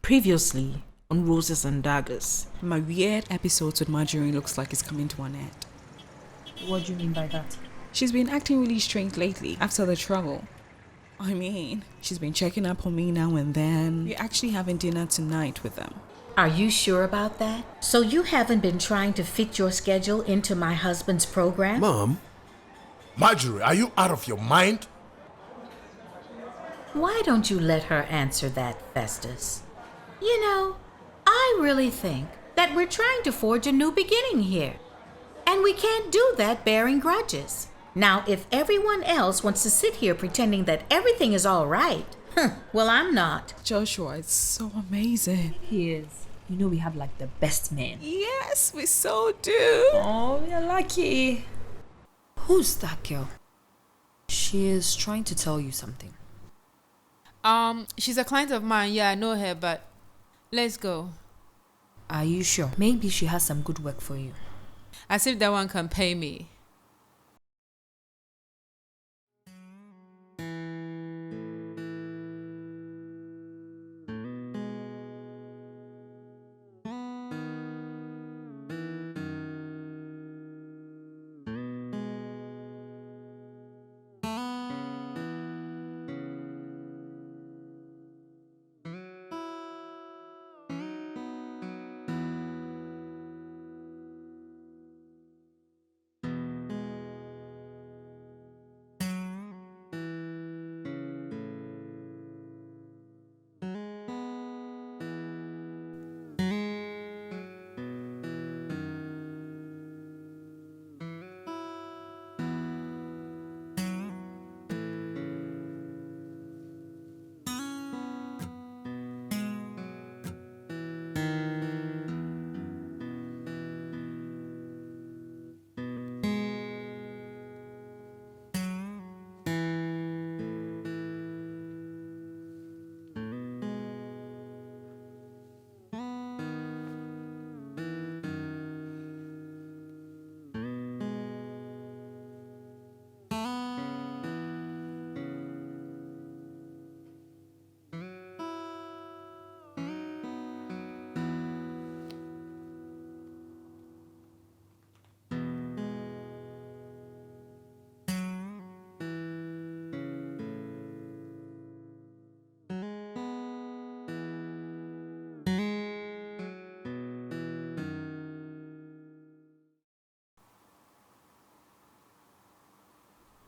Previously on Roses and Daggers. My weird episodes with Marjorie looks like it's coming to an end. What do you mean by that? She's been acting really strange lately after the travel. I mean, she's been checking up on me now and then. We're actually having dinner tonight with them. Are you sure about that? So you haven't been trying to fit your schedule into my husband's program? Mom? Marjorie, are you out of your mind? Why don't you let her answer that, Festus? You know, I really think that we're trying to forge a new beginning here. And we can't do that bearing grudges. Now, if everyone else wants to sit here pretending that everything is all right, well, I'm not. Joshua is so amazing. He is. You know we have like the best men. Yes, we so do. Oh, you're lucky. Who's that girl? She is trying to tell you something. She's a client of mine. Yeah, I know her, but let's go. Are you sure? Maybe she has some good work for you. As if that one can pay me.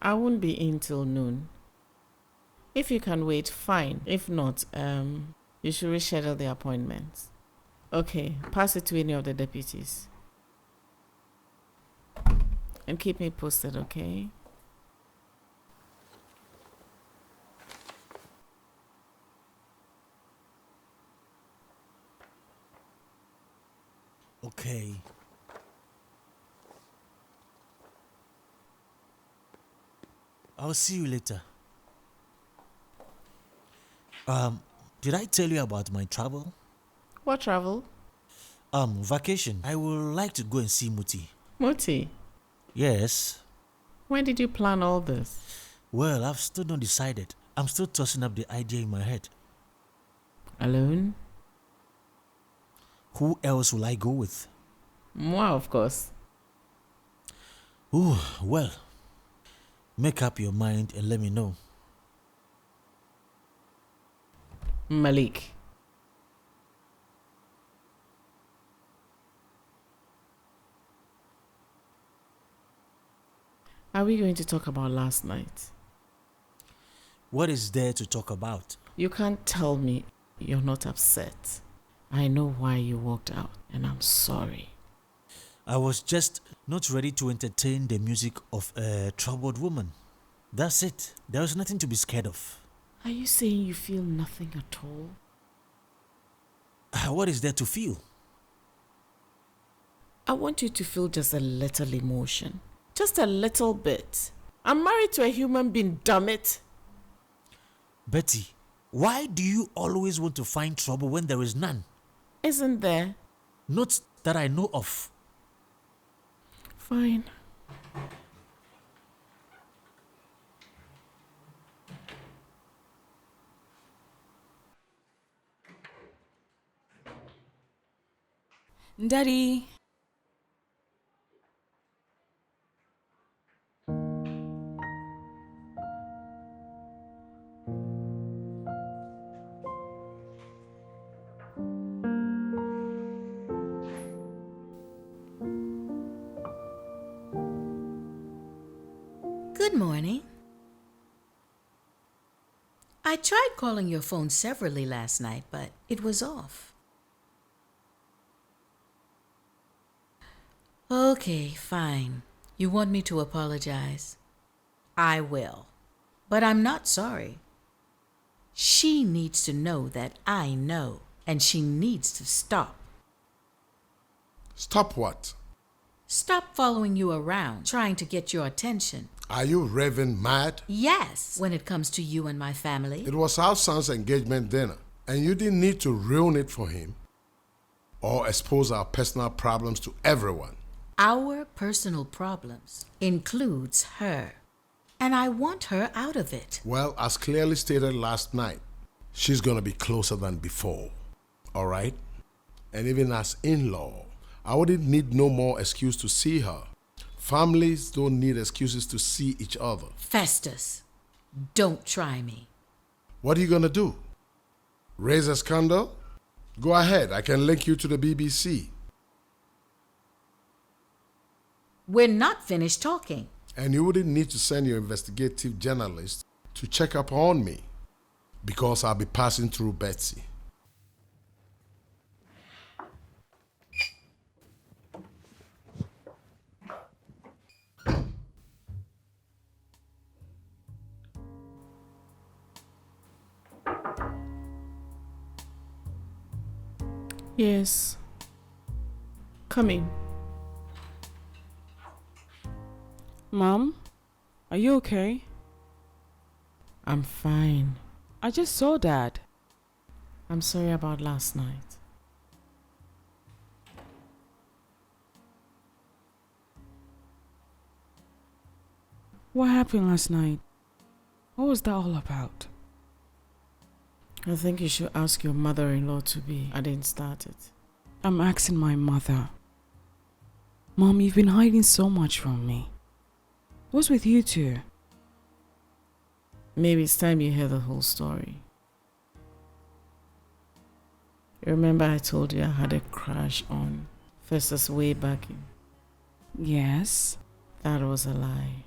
I won't be in till noon. If you can wait, fine. If not, you should reschedule the appointment. Okay, pass it to any of the deputies. And keep me posted, okay? Okay. I'll see you later. Did I tell you about my travel? What travel? Vacation. I would like to go and see Muti. Moti, Yes. when did you plan all this? Well, I've still not decided. I'm still tossing up the idea in my head. Alone? Who else will I go with? Moi, of course. Ooh, well, make up your mind and let me know. Malik. Are we going to talk about last night? What is there to talk about? You can't tell me you're not upset. I know why you walked out, and I'm sorry. I was just not ready to entertain the music of a troubled woman. That's it. There is nothing to be scared of. Are you saying you feel nothing at all? What is there to feel? I want you to feel just a little emotion. Just a little bit. I'm married to a human being, damn it. Betty, why do you always want to find trouble when there is none? Isn't there? Not that I know of. Fine. Daddy. Good morning. I tried calling your phone severally last night, but it was off. Okay, fine. You want me to apologize? I will. But I'm not sorry. She needs to know that I know, and she needs to stop. Stop what? Stop following you around, trying to get your attention. Are you raving mad? Yes, when it comes to you and my family. It was our son's engagement dinner, and you didn't need to ruin it for him or expose our personal problems to everyone. Our personal problems includes her, and I want her out of it. Well, as clearly stated last night, she's gonna be closer than before, all right? And even as in-law, I wouldn't need no more excuse to see her. Families don't need excuses to see each other. Festus, don't try me. What are you gonna do? Raise a scandal? Go ahead, I can link you to the BBC. We're not finished talking. And you wouldn't need to send your investigative journalist to check up on me because I'll be passing through Betsy. Yes. Come in. Mom, are you okay? I'm fine. I just saw Dad. I'm sorry about last night. What happened last night? What was that all about? I think you should ask your mother-in-law to be. I didn't start it. I'm asking my mother. Mom, you've been hiding so much from me. What's with you two? Maybe it's time you hear the whole story. You remember I told you I had a crush on Festus way back in? Yes. That was a lie.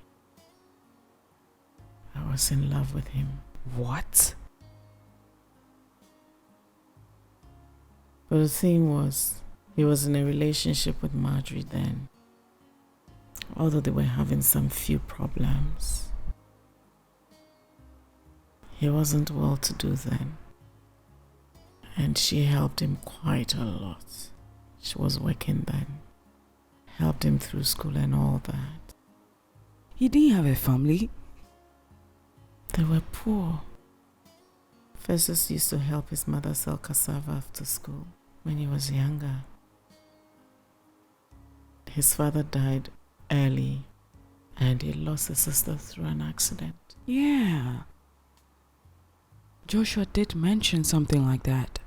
I was in love with him. What? But the thing was, he was in a relationship with Marjorie then. Although they were having some few problems. He wasn't well to do then. And she helped him quite a lot. She was working then. Helped him through school and all that. He didn't have a family. They were poor. Festus used to help his mother sell cassava after school when he was younger. His father died early and he lost his sister through an accident. Yeah. Joshua did mention something like that.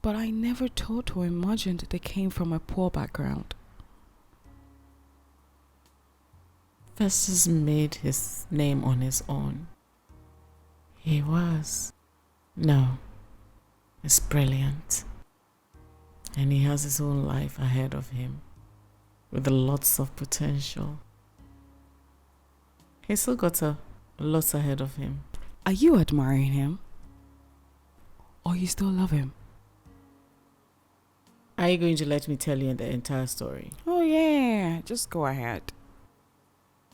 But I never thought or imagined they came from a poor background. Festus made his name on his own. He was. No, it's brilliant. And he has his own life ahead of him with lots of potential. He's still got a lot ahead of him. Are you admiring him? Or you still love him? Are you going to let me tell you the entire story? Oh yeah, just go ahead.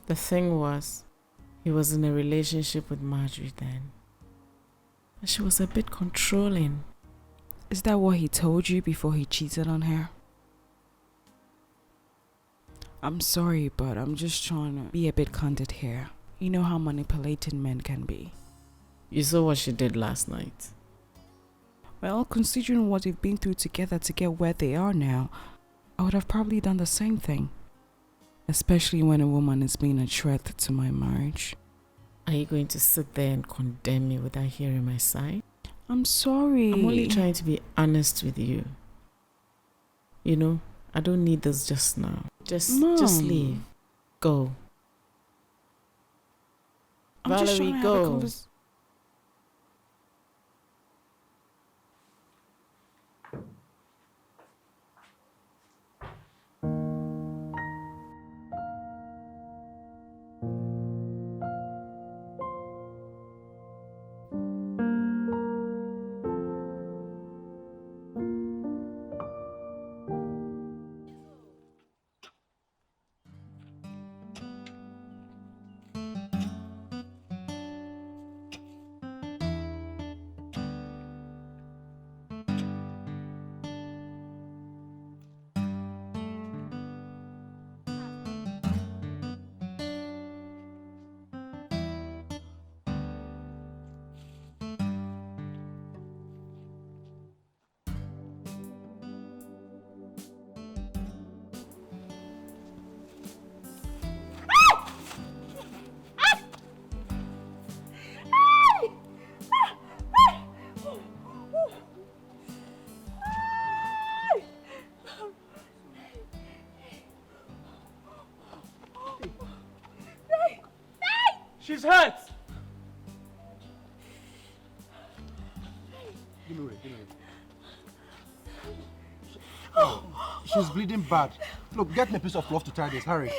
The thing was, he was in a relationship with Marjorie then. And she was a bit controlling. Is that what he told you before he cheated on her? I'm sorry, but I'm just trying to be a bit candid here. You know how manipulating men can be. You saw what she did last night. Well, considering what they've been through together to get where they are now, I would have probably done the same thing. Especially when a woman is being a threat to my marriage. Are you going to sit there and condemn me without hearing my side? I'm sorry. I'm only trying to be honest with you. You know, I don't need this just now. Just Mom. leave. Go. I'm just Valerie, trying to have a go. conversation. She's hurt! Give me away. Oh, she's bleeding bad. Look, get me a piece of cloth to tie this. Hurry.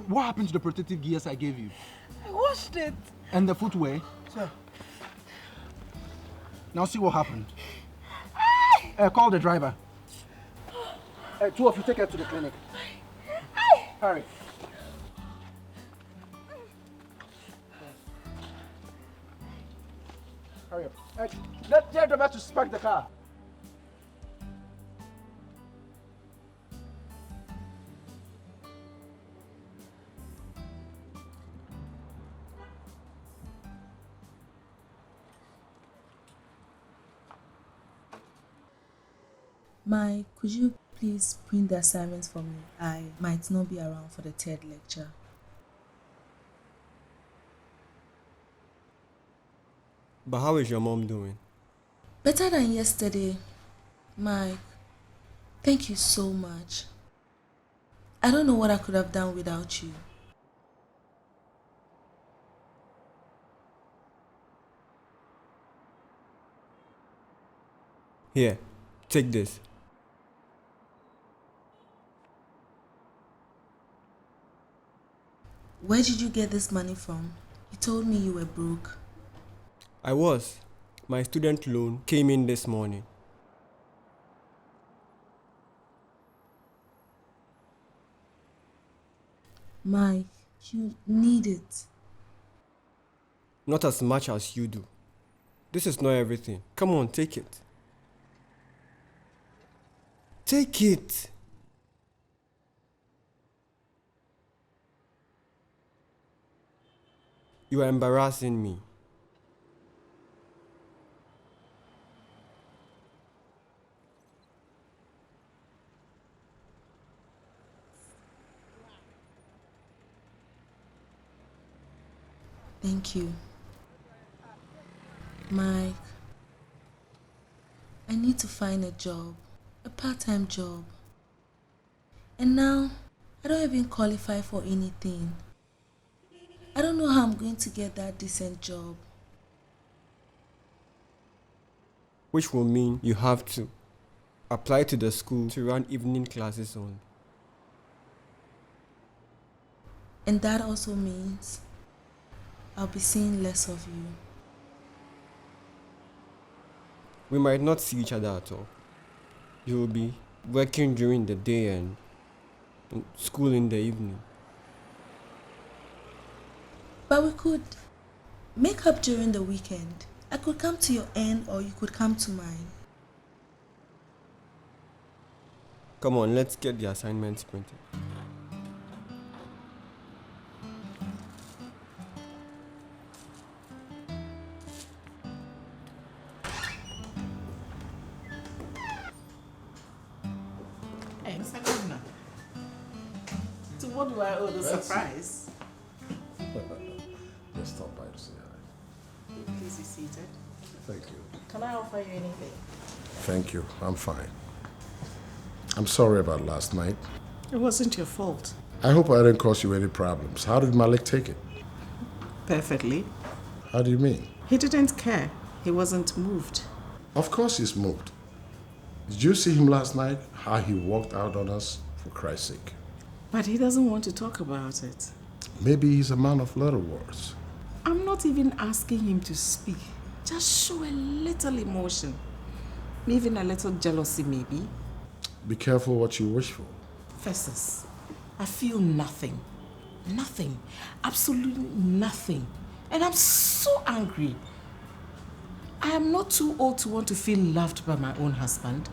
What happened to the protective gears I gave you? I washed it. And the footwear? Sir. Now see what happened. Call the driver. Two of you take her to the clinic. Hurry. Hurry up. Let the driver to spark the car. Mike, could you please print the assignments for me? I might not be around for the third lecture. But how is your mom doing? Better than yesterday. Mike, thank you so much. I don't know what I could have done without you. Here, take this. Where did you get this money from? You told me you were broke. I was. My student loan came in this morning. Mike, you need it. Not as much as you do. This is not everything. Come on, take it. Take it. You are embarrassing me. Thank you. Mike, I need to find a job, a part-time job. And now, I don't even qualify for anything. I don't know how I'm going to get that decent job. Which will mean you have to apply to the school to run evening classes only. And that also means I'll be seeing less of you. We might not see each other at all. You will be working during the day and school in the evening. But we could make up during the weekend. I could come to your end or you could come to mine. Come on, let's get the assignments printed. Hey, Mr. Governor. To what do I owe the surprise? Just stop by to say hi. Please be seated. Thank you. Can I offer you anything? Thank you. I'm fine. I'm sorry about last night. It wasn't your fault. I hope I didn't cause you any problems. How did Malik take it? Perfectly. How do you mean? He didn't care. He wasn't moved. Of course he's moved. Did you see him last night? How he walked out on us? For Christ's sake. But he doesn't want to talk about it. Maybe he's a man of little words. I'm not even asking him to speak. Just show a little emotion. Even a little jealousy, maybe. Be careful what you wish for. Festus, I feel nothing. Nothing. Absolutely nothing. And I'm so angry. I am not too old to want to feel loved by my own husband.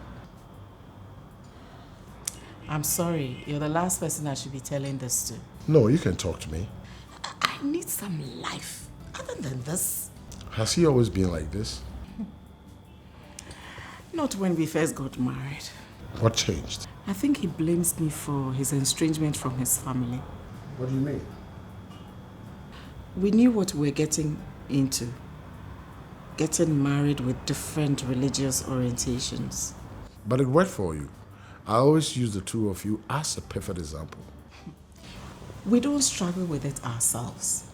I'm sorry. You're the last person I should be telling this to. No, you can talk to me. I need some life. Other than this. Has he always been like this? Not when we first got married. What changed? I think he blames me for his estrangement from his family. What do you mean? We knew what we were getting into. Getting married with different religious orientations. But it worked for you. I always use the two of you as a perfect example. We don't struggle with it ourselves.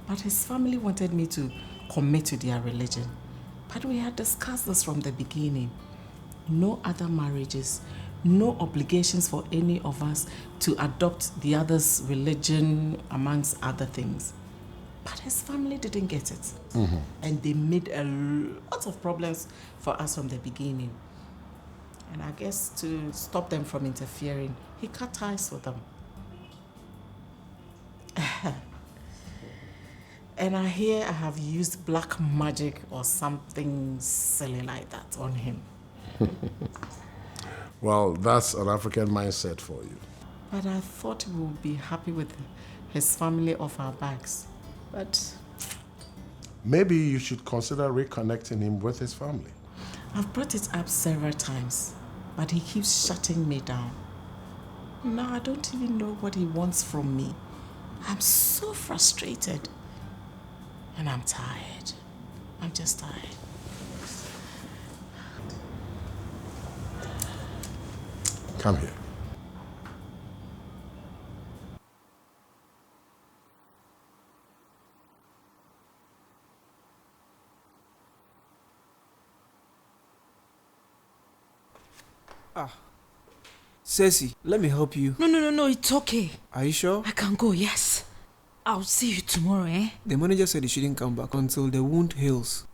But his family wanted me to commit to their religion. But we had discussed this from the beginning. No other marriages, no obligations for any of us to adopt the other's religion, amongst other things. But his family didn't get it. Mm-hmm. And they made a lot of problems for us from the beginning. And I guess to stop them from interfering, he cut ties with them. And I hear I have used black magic or something silly like that on him. Well, that's an African mindset for you. But I thought we would be happy with his family off our backs. But maybe you should consider reconnecting him with his family. I've brought it up several times, but he keeps shutting me down. Now I don't even know what he wants from me. I'm so frustrated. And I'm tired. I'm just tired. Come here. Ceci, let me help you. No, it's okay. Are you sure? I can go, yes. I'll see you tomorrow, eh? The manager said he shouldn't come back until the wound heals.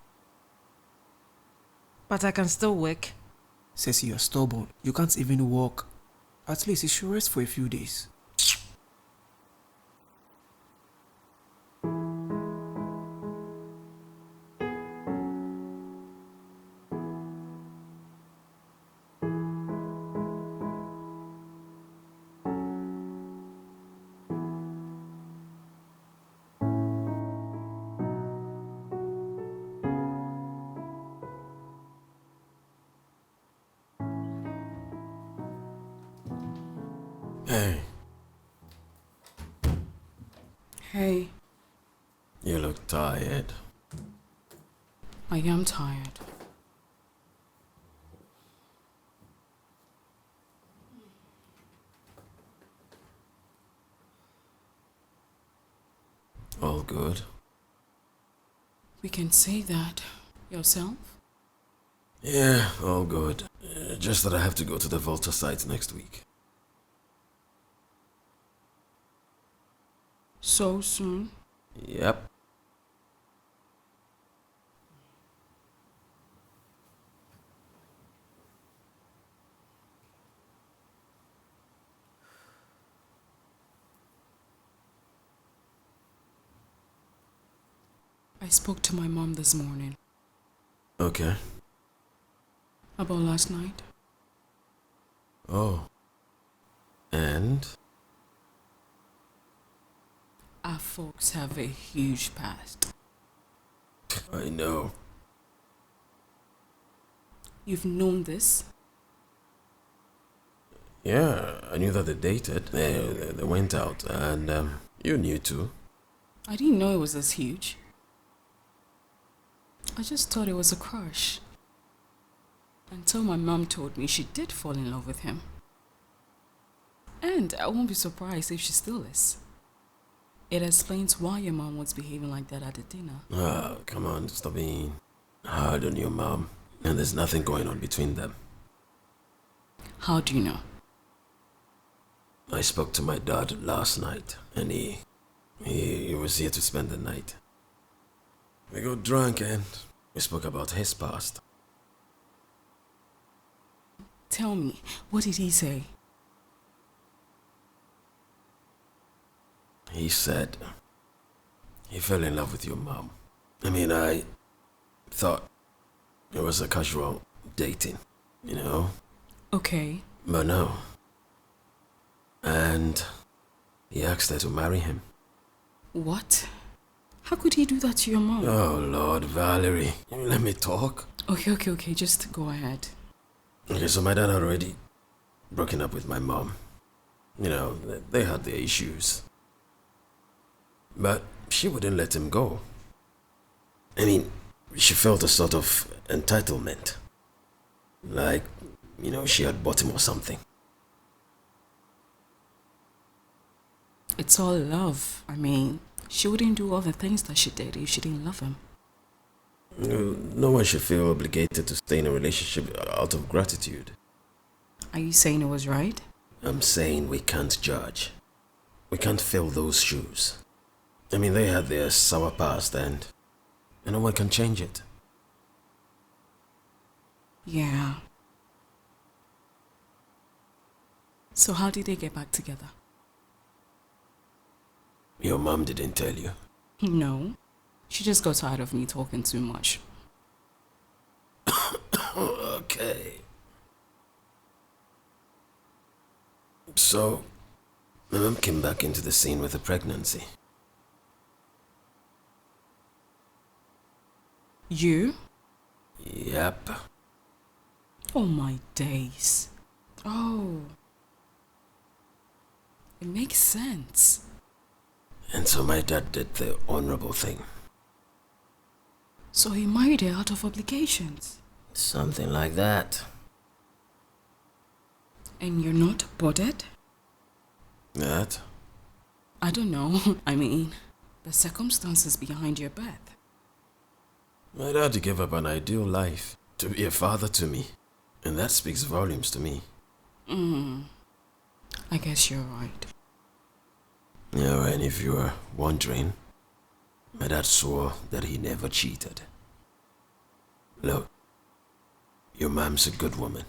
But I can still work. Ceci, you're stubborn. You can't even walk. At least you should rest for a few days. Hey. Hey, You look tired. I am tired. All good? We can say that. Yourself? Yeah, all good. Just that I have to go to the Volta site next week. So soon? Yep. I spoke to my mom this morning. Okay. About last night. Oh. And? Our folks have a huge past. I know. You've known this? Yeah, I knew that they dated. They went out, and you knew too. I didn't know it was this huge. I just thought it was a crush. Until my mom told me she did fall in love with him. And I won't be surprised if she still is. It explains why your mom was behaving like that at the dinner. Ah, come on, stop being hard on your mom. And there's nothing going on between them. How do you know? I spoke to my dad last night, and he was here to spend the night. We got drunk and we spoke about his past. Tell me, what did he say? He said he fell in love with your mom. I mean, I thought it was a casual dating, you know? Okay. But no. And he asked her to marry him. What? How could he do that to your mom? Oh, Lord, Valerie. Let me talk. Okay, just go ahead. Okay, so my dad had already broken up with my mom. You know, they had their issues. But she wouldn't let him go. I mean, she felt a sort of entitlement. Like, you know, she had bought him or something. It's all love. I mean, she wouldn't do all the things that she did if she didn't love him. No one should feel obligated to stay in a relationship out of gratitude. Are you saying it was right? I'm saying we can't judge. We can't fill those shoes. I mean, they had their sour past and no one can change it. Yeah. So how did they get back together? Your mom didn't tell you? No. She just got tired of me talking too much. Okay. So, my mom came back into the scene with a pregnancy. You? Yep. Oh my days. Oh. It makes sense. And so my dad did the honorable thing. So he married her out of obligations? Something like that. And you're not bothered? That? I don't know. I mean, the circumstances behind your birth. My dad gave up an ideal life to be a father to me. And that speaks volumes to me. I guess you're right. Yeah, and if you were wondering, my dad swore that he never cheated. Look, your mom's a good woman.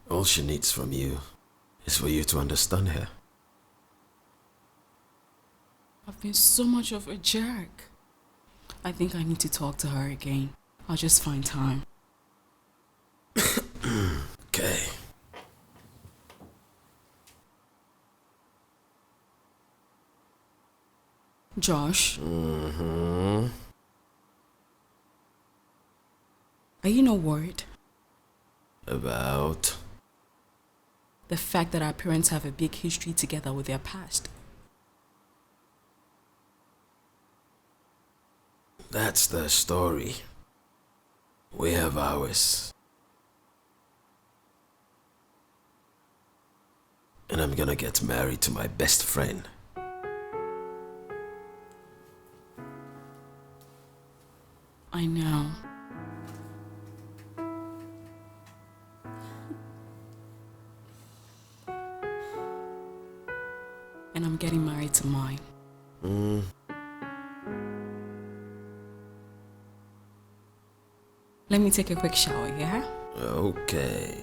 All she needs from you is for you to understand her. I've been so much of a jerk. I think I need to talk to her again. I'll just find time. Okay. Josh? Mm-hmm. Are you not worried? About? The fact that our parents have a big history together with their past. That's the story. We have ours. And I'm gonna get married to my best friend. I know. And I'm getting married to mine. Let me take a quick shower, yeah? Okay.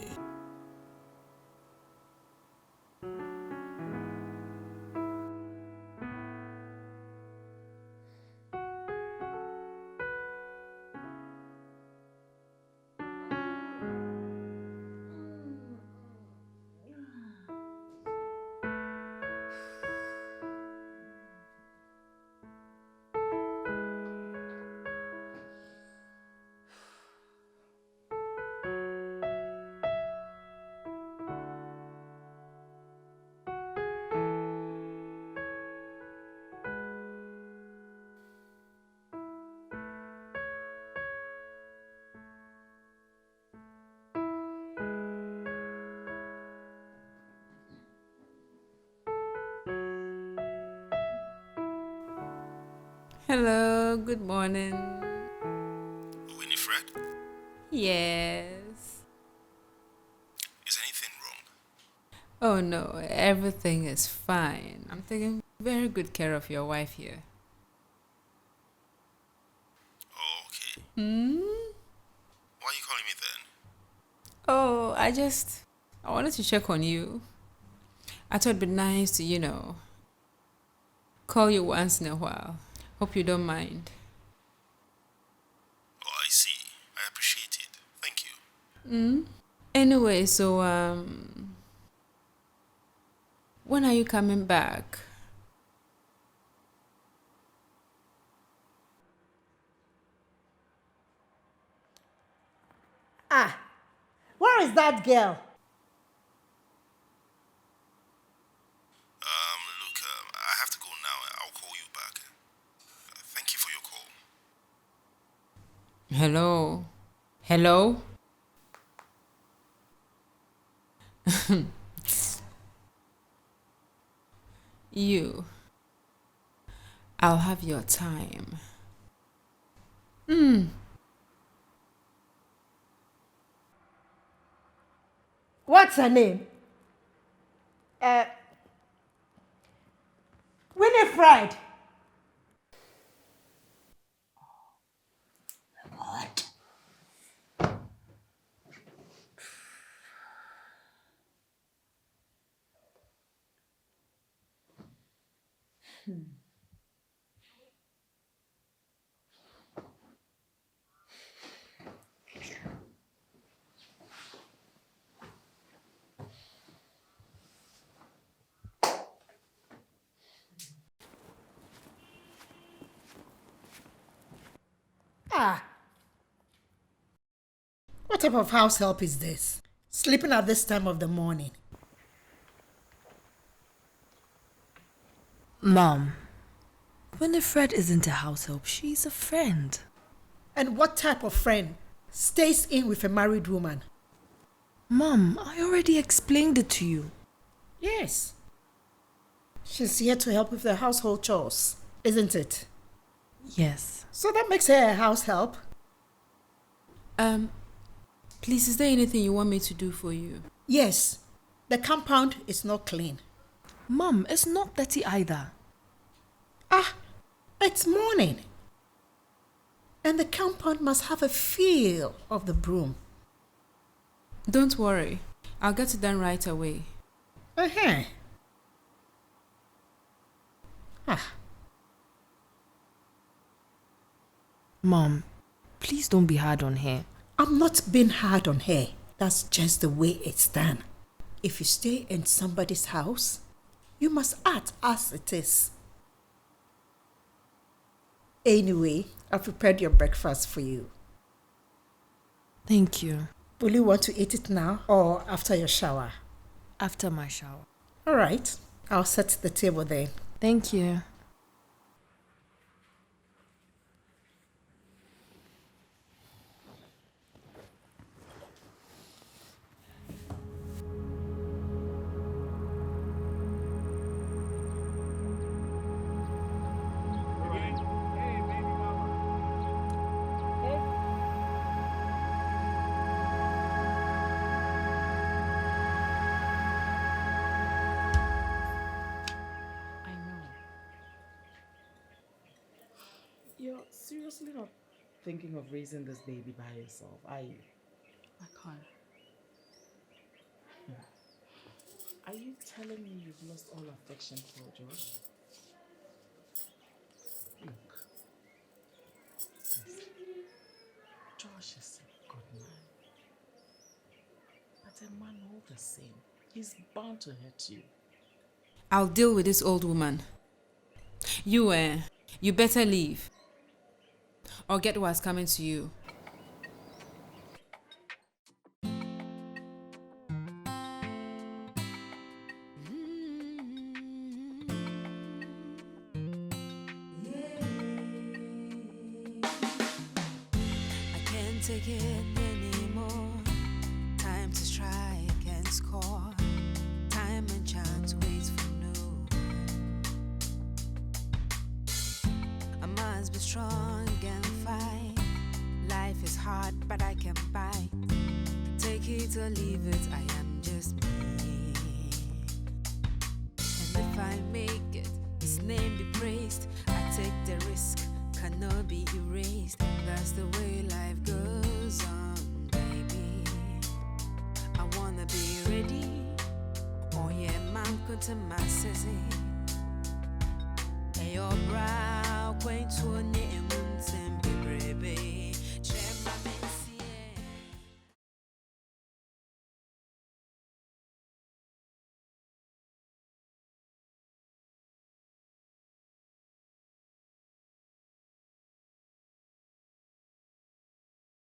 Hello, good morning. Winifred? Yes. Is anything wrong? Oh no, everything is fine. I'm taking very good care of your wife here. Oh, okay. Why are you calling me then? Oh, I wanted to check on you. I thought it'd be nice to, call you once in a while. Hope you don't mind. Oh, I see. I appreciate it. Thank you. Anyway, so, when are you coming back? Ah, where is that girl? Look, I have to go now. I'll call you back. Thank you for your call. Hello? Hello? You. I'll have your time. What's her name? Winifred. What? Ah. What type of house help is this? Sleeping at this time of the morning. Mom, Winifred isn't a house help. She's a friend. And what type of friend stays in with a married woman? Mom, I already explained it to you. Yes. She's here to help with the household chores, isn't it? Yes. So that makes her a house help. Please, is there anything you want me to do for you? Yes. The compound is not clean. Mom, it's not dirty either. Ah, it's morning. And the compound must have a feel of the broom. Don't worry. I'll get it done right away. Uh-huh. Ah. Mom, please don't be hard on her. I'm not being hard on her. That's just the way it's done. If you stay in somebody's house, you must act as it is. Anyway, I prepared your breakfast for you. Thank you. Will you want to eat it now or after your shower? After my shower. All right. I'll set the table then. Thank you. You're seriously not thinking of raising this baby by yourself, are you? I can't. Are you telling me you've lost all affection for George? Look, listen, Josh is a good man. But a man all the same, he's bound to hurt you. I'll deal with this old woman. You better leave. Or get what's coming to you. Take it anymore. Time to strike and score. Time and chance waits for no one. I must strong and fight. Life is hard, but I can bite. Take it or leave it, I am just me. And if I make it, His name be praised. I take the risk, cannot be erased. That's the way life goes on, baby. I wanna be ready. Oh yeah, man, come to my sissy. Hey,